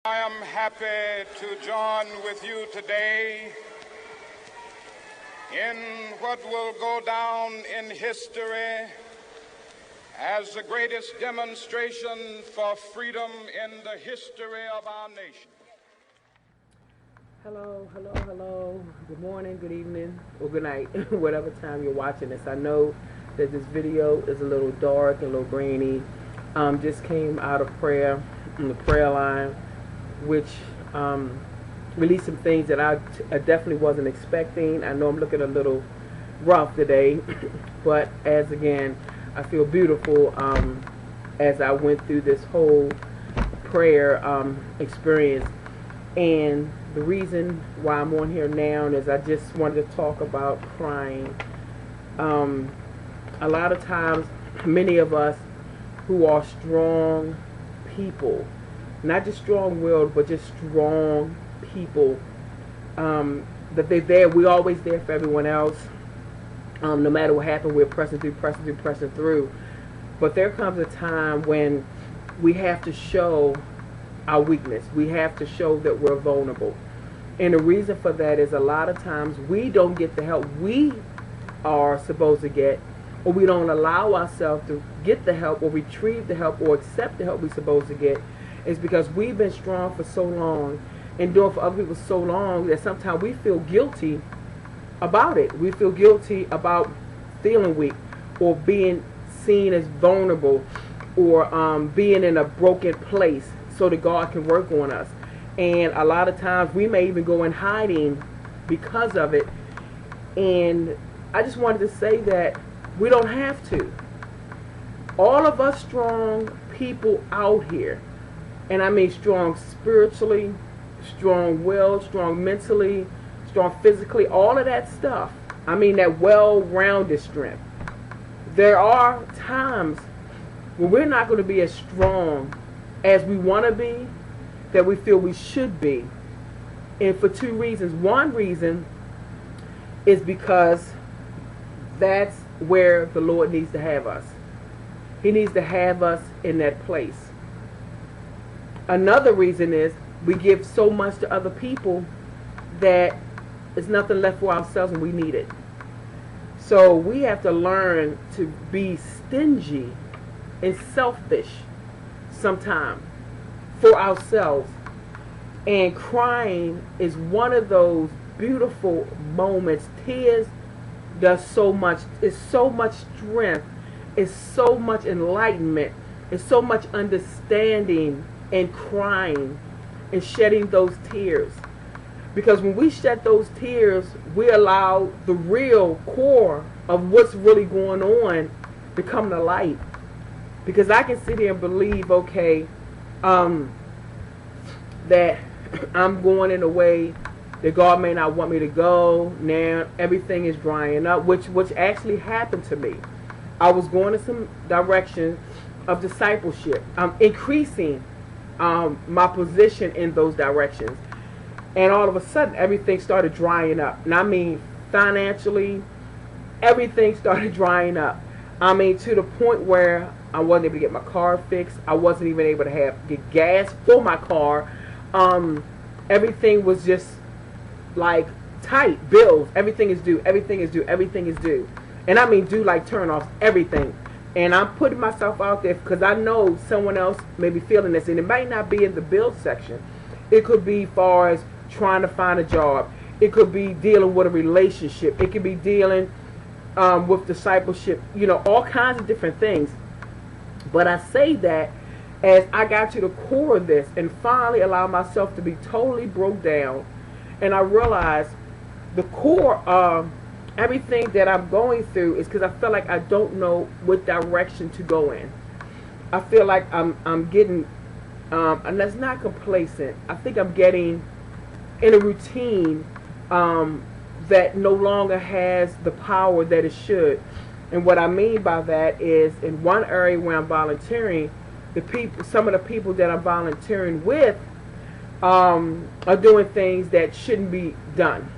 I am happy to join with you today in what will go down in history as the greatest demonstration for freedom in the history of our nation. Hello, hello, hello. Good morning, good evening, or good night, whatever time you're watching this. I know that this video is a little dark and a little grainy. Just came out of prayer on the prayer line, which released some things that I definitely wasn't expecting. I know I'm looking a little rough today, but as again, I feel beautiful as I went through this whole prayer experience. And the reason why I'm on here now is I just wanted to talk about crying. A lot of times, many of us who are strong people, not just strong-willed, but just strong people, that they're there. We're always there for everyone else. No matter what happens, we're pressing through. But there comes a time when we have to show our weakness. We have to show that we're vulnerable. And the reason for that is a lot of times we don't get the help we are supposed to get, or we don't allow ourselves to get the help or retrieve the help or accept the help we're supposed to get. Is because we've been strong for so long and doing for other people so long that sometimes we feel guilty about it. We feel guilty about feeling weak or being seen as vulnerable or being in a broken place so that God can work on us. And a lot of times we may even go in hiding because of it. And I just wanted to say that we don't have to. All of us strong people out here, and I mean strong spiritually, strong-willed, strong mentally, strong physically, all of that stuff. I mean that well-rounded strength. There are times when we're not going to be as strong as we want to be, that we feel we should be. And for two reasons. One reason is because that's where the Lord needs to have us. He needs to have us in that place. Another reason is we give so much to other people that there's nothing left for ourselves and we need it. So we have to learn to be stingy and selfish sometimes for ourselves. And crying is one of those beautiful moments. Tears does so much. It's so much strength. It's so much enlightenment. It's so much understanding and crying and shedding those tears. Because when we shed those tears, we allow the real core of what's really going on to come to light. Because I can sit here and believe, okay, that I'm going in a way that God may not want me to go. Now everything is drying up, which actually happened to me. I was going in some direction of discipleship. I'm increasing my position in those directions. And all of a sudden, everything started drying up. And I mean, financially, everything started drying up. I mean, to the point where I wasn't able to get my car fixed. I wasn't even able to get gas for my car. Everything was just like tight. Bills. Everything is due. Everything is due. Everything is due. And I mean due like turn-offs. Everything. And I'm putting myself out there because I know someone else may be feeling this. And it might not be in the bill section. It could be far as trying to find a job. It could be dealing with a relationship. It could be dealing with discipleship. You know, all kinds of different things. But I say that as I got to the core of this and finally allowed myself to be totally broke down. And I realized the core of everything that I'm going through is because I feel like I don't know what direction to go in. I feel like I'm getting, and that's not complacent. I think I'm getting in a routine that no longer has the power that it should. And what I mean by that is in one area where I'm volunteering, some of the people that I'm volunteering with are doing things that shouldn't be done.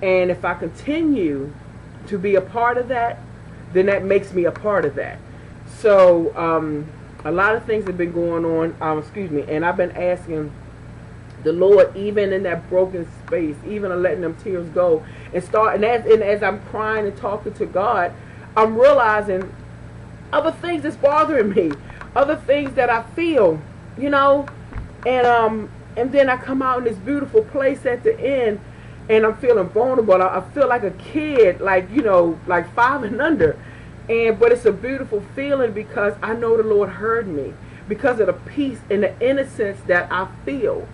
And if I continue to be a part of that, then that makes me a part of that. So a lot of things have been going on, and I've been asking the Lord, even in that broken space, even letting them tears go, and as I'm crying and talking to God, I'm realizing other things that's bothering me, other things that I feel, and then I come out in this beautiful place at the end, and I'm feeling vulnerable. I feel like a kid, like 5 and under, but it's a beautiful feeling because I know the Lord heard me because of the peace and the innocence that I feel.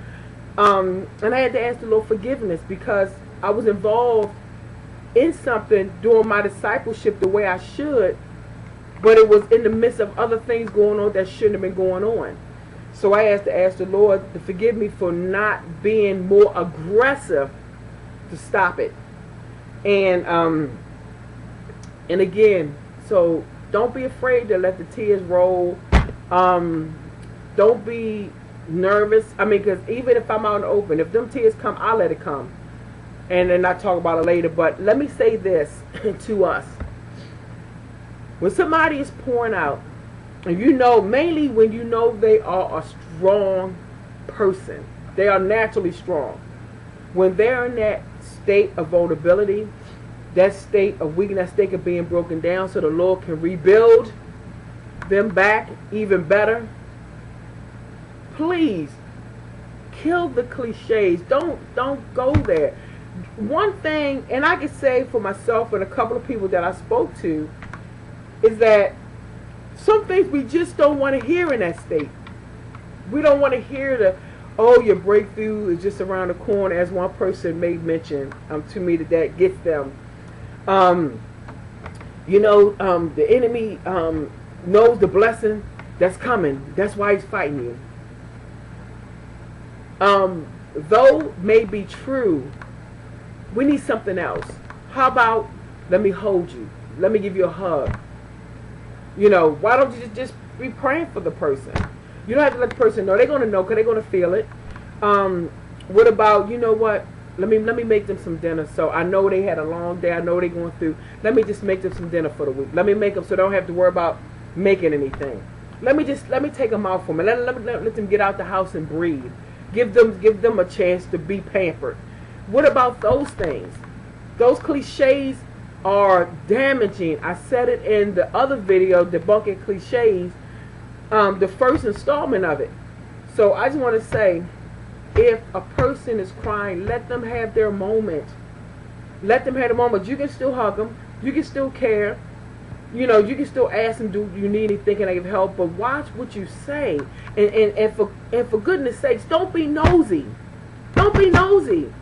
And I had to ask the Lord forgiveness because I was involved in something during my discipleship the way I should, but it was in the midst of other things going on that shouldn't have been going on. So I had to ask the Lord to forgive me for not being more aggressive to stop it. And again, so don't be afraid to let the tears roll. Don't be nervous. Because even if I'm out in the open, if them tears come, I'll let it come. And then I'll talk about it later. But let me say this to us. When somebody is pouring out, and mainly when they are a strong person, they are naturally strong. When they're in that state of vulnerability, that state of weakness, that state of being broken down so the Lord can rebuild them back even better, please kill the cliches. Don't go there. One thing, and I can say for myself and a couple of people that I spoke to, is that some things we just don't want to hear in that state. We don't want to hear your breakthrough is just around the corner, as one person made mention to me that gets them. The enemy knows the blessing that's coming. That's why he's fighting you. Though may be true, we need something else. How about let me hold you? Let me give you a hug. Why don't you just be praying for the person? You don't have to let the person know. They're going to know because they're going to feel it. What about, what? Let me make them some dinner. So I know they had a long day. I know they're going through. Let me just make them some dinner for the week. Let me make them so they don't have to worry about making anything. Let me take them out for me. Let them get out the house and breathe. Give them a chance to be pampered. What about those things? Those cliches are damaging. I said it in the other video, debunking cliches, the first installment of it. So I just want to say, if a person is crying, let them have their moment. Let them have a moment. You can still hug them. You can still care. You can still ask them, do you need anything? Can I give help? But watch what you say. And for goodness sakes, don't be nosy. Don't be nosy.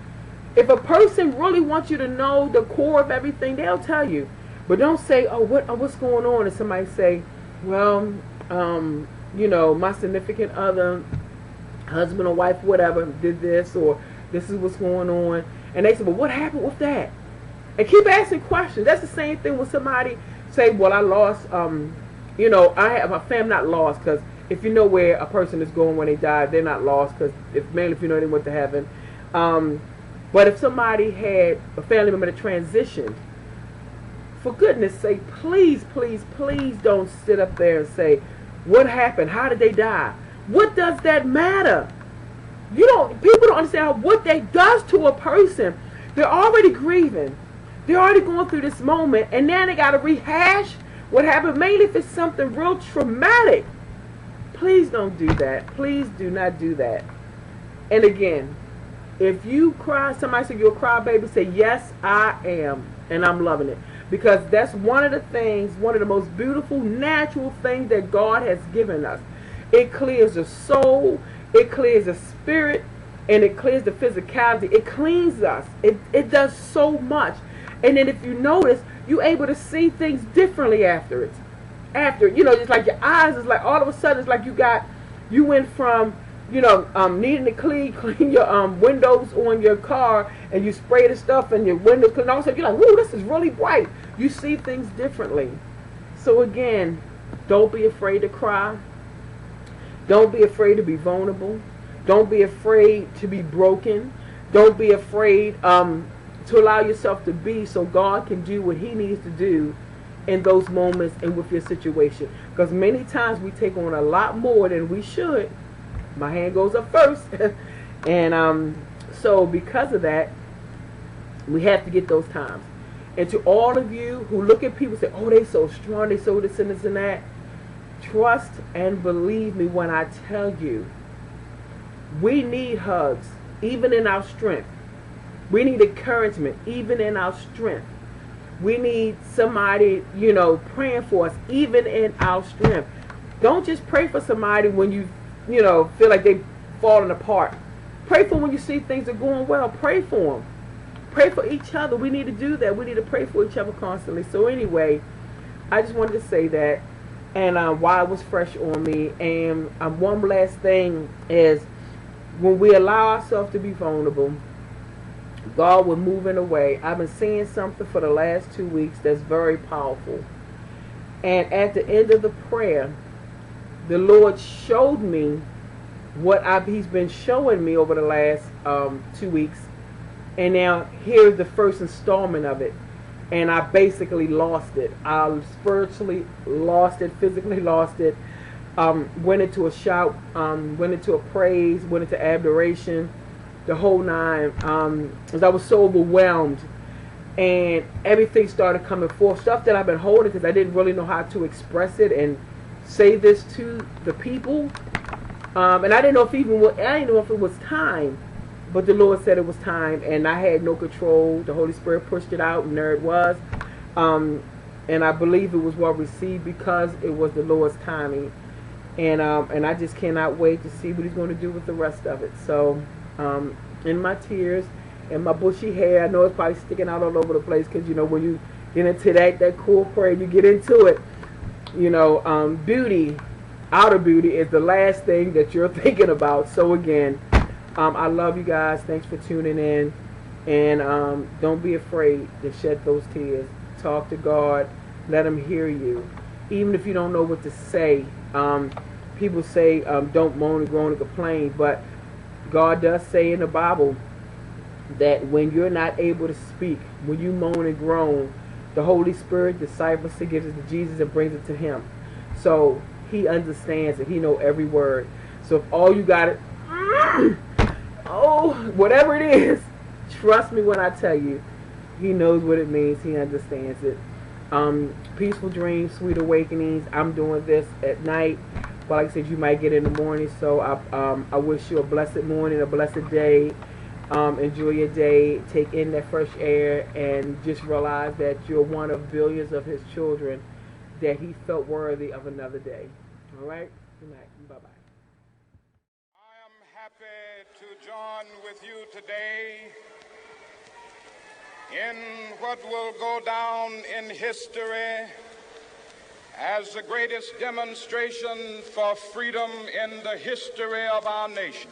If a person really wants you to know the core of everything, they'll tell you. But don't say, what's going on? And somebody say, well, my significant other, husband or wife, whatever, did this, or this is what's going on. And they say, well, what happened with that? And keep asking questions. That's the same thing when somebody say, well, I lost, I have my family, not lost, because if you know where a person is going when they die, they're not lost, because mainly if you know they went to heaven. But if somebody had a family member that transitioned, for goodness sake, please, please, please don't sit up there and say, what happened? How did they die? What does that matter? People don't understand what that does to a person. They're already grieving. They're already going through this moment, and now they got to rehash what happened, mainly if it's something real traumatic. Please don't do that. Please do not do that. And again, if you cry, somebody said you're a crybaby, say, yes, I am, and I'm loving it. Because that's one of the most beautiful, natural things that God has given us. It clears the soul, it clears the spirit, and it clears the physicality. It cleans us. It does so much. And then if you notice, you're able to see things differently after it. Just like your eyes is like all of a sudden it's like you went from needing to clean your windows on your car, and you spray the stuff and your windows clean. All of a sudden you're like, whoa, this is really bright. You see things differently. So again, don't be afraid to cry. Don't be afraid to be vulnerable. Don't be afraid to be broken. Don't be afraid to allow yourself to be, so God can do what He needs to do in those moments and with your situation. Because many times we take on a lot more than we should. My hand goes up first. And so because of that, we have to get those times. And to all of you who look at people and say, oh, they so strong, they so this and this and that, trust and believe me when I tell you, we need hugs, even in our strength. We need encouragement, even in our strength. We need somebody, praying for us, even in our strength. Don't just pray for somebody when you feel like they're falling apart. Pray for when you see things are going well. Pray for them. Pray for each other. We need to do that. We need to pray for each other constantly. So anyway, I just wanted to say that, and why it was fresh on me. And one last thing is, when we allow ourselves to be vulnerable, God will move in a way. I've been seeing something for the last 2 weeks that's very powerful. And at the end of the prayer, the Lord showed me what He's been showing me over the last 2 weeks. And now here's the first installment of it. And I basically lost it. I spiritually lost it, physically lost it. Went into a shout, went into a praise, went into adoration, the whole nine. Because I was so overwhelmed. And everything started coming forth. Stuff that I've been holding because I didn't really know how to express it and say this to the people. And I didn't know if it was time. But the Lord said it was time, and I had no control. The Holy Spirit pushed it out, and there it was. And I believe it was well received because it was the Lord's timing. And I just cannot wait to see what He's going to do with the rest of it. So, in my tears and my bushy hair, I know it's probably sticking out all over the place because, when you get into that cool prayer, you get into it. Beauty, outer beauty is the last thing that you're thinking about. So again, I love you guys. Thanks for tuning in. And don't be afraid to shed those tears. Talk to God. Let Him hear you. Even if you don't know what to say. People say don't moan and groan and complain. But God does say in the Bible that when you're not able to speak, when you moan and groan, the Holy Spirit deciphers it, gives it to Jesus, and brings it to Him. So He understands it. He knows every word. So if all you got it... whatever it is, trust me when I tell you, He knows what it means. He understands it. Peaceful dreams, sweet awakenings. I'm doing this at night, but like I said, you might get in the morning. So I wish you a blessed morning, a blessed day. Enjoy your day. Take in that fresh air, and just realize that you're one of billions of His children that He felt worthy of another day. All right. Good night. Bye bye. Happy to join with you today in what will go down in history as the greatest demonstration for freedom in the history of our nation.